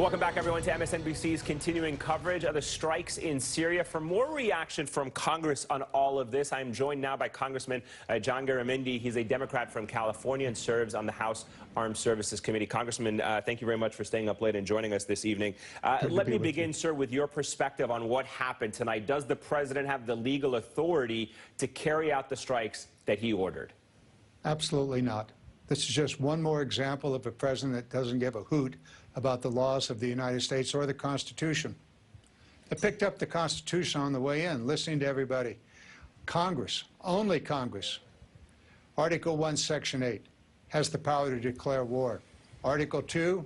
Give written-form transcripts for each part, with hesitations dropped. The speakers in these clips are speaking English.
Welcome back, everyone, to MSNBC's continuing coverage of the strikes in Syria. For more reaction from Congress on all of this, I'm joined now by Congressman John Garamendi. He's a Democrat from California and serves on the House Armed Services Committee. Congressman, thank you very much for staying up late and joining us this evening. Let me begin, sir, with your perspective on what happened tonight. Does the president have the legal authority to carry out the strikes that he ordered? Absolutely not. This is just one more example of a president that doesn't give a hoot about the laws of the United States or the Constitution. I picked up the Constitution on the way in, listening to everybody. Congress, only Congress, Article 1, Section 8, has the power to declare war. Article 2,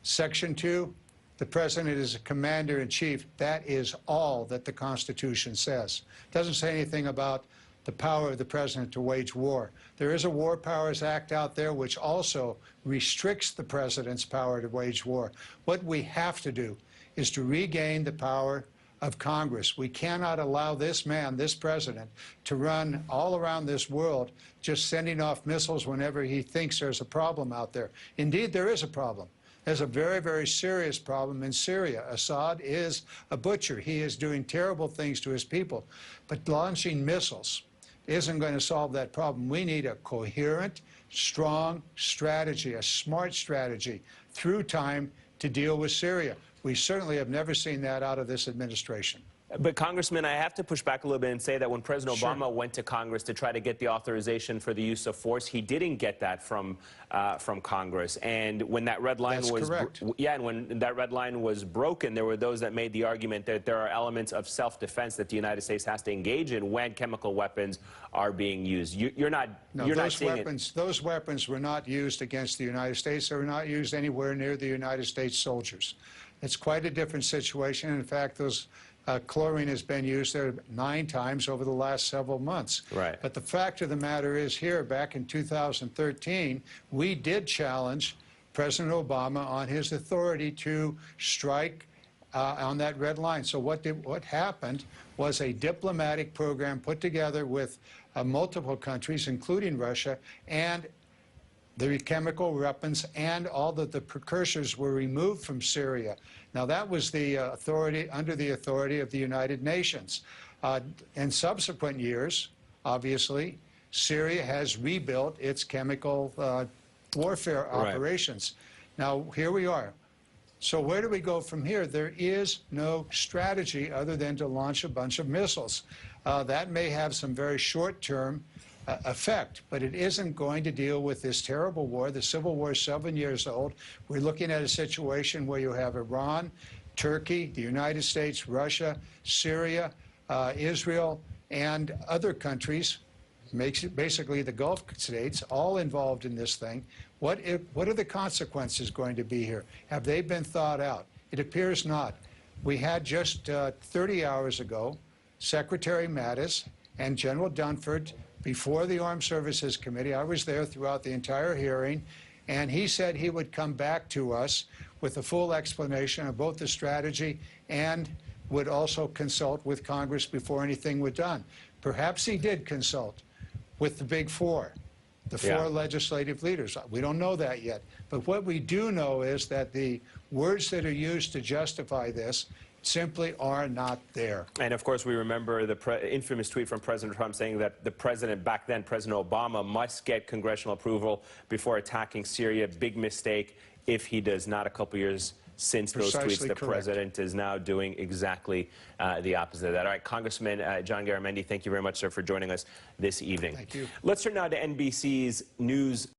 Section 2, the president is a commander-in-chief. That is all that the Constitution says. It doesn't say anything about the power of the president to wage war. There is a War Powers Act out there which also restricts the president's power to wage war. What we have to do is to regain the power of Congress. We cannot allow this man, this president, to run all around this world just sending off missiles whenever he thinks there's a problem out there. Indeed, there is a problem. There's a very, very serious problem in Syria. Assad is a butcher. He is doing terrible things to his people. But launching missiles isn't going to solve that problem. We need a coherent, strong strategy, a smart strategy through time to deal with Syria. We certainly have never seen that out of this administration. But, Congressman, I have to push back a little bit and say that when President Obama went to Congress to try to get the authorization for the use of force, he didn't get that from Congress. And when that red line and when that red line was broken, there were those that made the argument that there are elements of self-defense that the United States has to engage in when chemical weapons are being used. You're not seeing it. Those weapons were not used against the United States. They were not used anywhere near the United States soldiers. It's quite a different situation. In fact, those chlorine has been used there 9 times over the last several months. Right. But the fact of the matter is here, back in 2013, we did challenge President Obama on his authority to strike on that red line. So what happened was a diplomatic program put together with multiple countries, including Russia, and the chemical weapons and all of the precursors were removed from Syria. Now, that was the authority, under the authority of the United Nations. In subsequent years, obviously, Syria has rebuilt its chemical warfare operations. Now, here we are. So where do we go from here? There is no strategy other than to launch a bunch of missiles. That may have some very short-term effect, but it isn't going to deal with this terrible war. The Civil War is 7 years old. We're looking at a situation where you have Iran, Turkey, the United States, Russia, Syria, Israel, and other countries, basically the Gulf states, all involved in this thing. What are the consequences going to be here? Have they been thought out? It appears not. We had just 30 hours ago, Secretary Mattis and General Dunford before the Armed Services Committee. I was there throughout the entire hearing, and he said he would come back to us with a full explanation of both the strategy and would also consult with Congress before anything was done. Perhaps he did consult with the Big Four, the 4 legislative leaders. We don't know that yet. But what we do know is that the words that are used to justify this simply are not there. And of course, we remember the infamous tweet from President Trump saying that the president, back then, President Obama, must get congressional approval before attacking Syria. Big mistake if he does not. A couple years since those tweets, the president is now doing exactly the opposite of that. All right, Congressman John Garamendi, thank you very much, sir, for joining us this evening. Thank you. Let's turn now to NBC's news